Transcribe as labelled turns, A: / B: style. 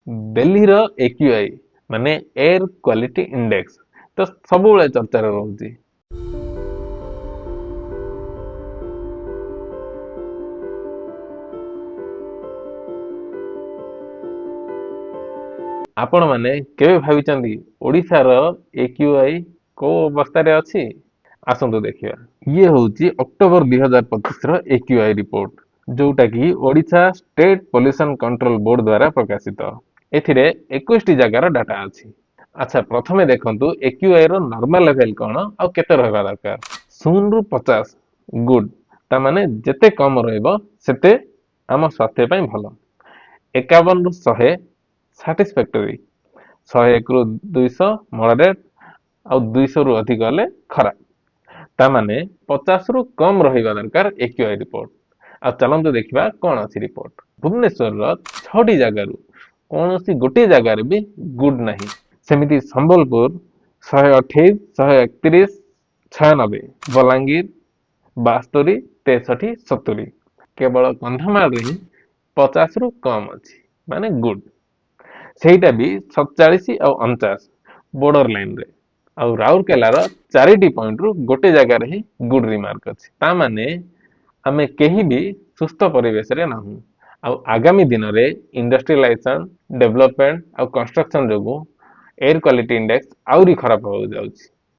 A: दिल्लीर AQI माने air quality index तो सब चर्चा रोचे। आपण माने केबे भाविचंदी ओडिसा रो AQI को अवस्था रे अछि आसंतु देखिबा। ये होची अक्टोबर 2025 रो AQI रिपोर्ट जोटा कि Odisha state pollution control board द्वारा प्रकाशित। एथिरे 21 टी जगार डाटा अछि। अच्छा प्रथमे देखंतु AQI रो नॉर्मल लेवल कोन आ केते रहबा दरकार। 0 रु 50 गुड ता माने जेते कम रहइबो सेते आम स्वास्थ्य पई भलो। 51 रु 100 satisfactory 101 रु 200 मॉडरेट और 200 रु अधिक हेले खराब ता माने 50 रु कम रहिबा दरकार AQI रिपोर्ट। आ चलंतु देखिबा कोन अछि रिपोर्ट। भुवनेश्वर रो 6टी जगारु कोनोसी गोटे जगार भी गुड नाही। सेमिति संबलपुर 128 131 96 बलांगीर 72 63 70 केवल कंधमाल रे 50 रु कम अछि माने गुड सेटा भी 47 और 49 बॉर्डर लाइन रे और राउरकेला रो 4टी पॉइंट रु गोटे जगार ही गुड रिमार्क अछि ता माने आमे केही भी सुस्थ परिवेश रे नाहु आ आगामी दिन रे इंडस्ट्रियलाइजेशन डेवलपमेंट और कंस्ट्रक्शन जोगु एयर क्वालिटी इंडेक्स आउरी खराब हो जाउछि।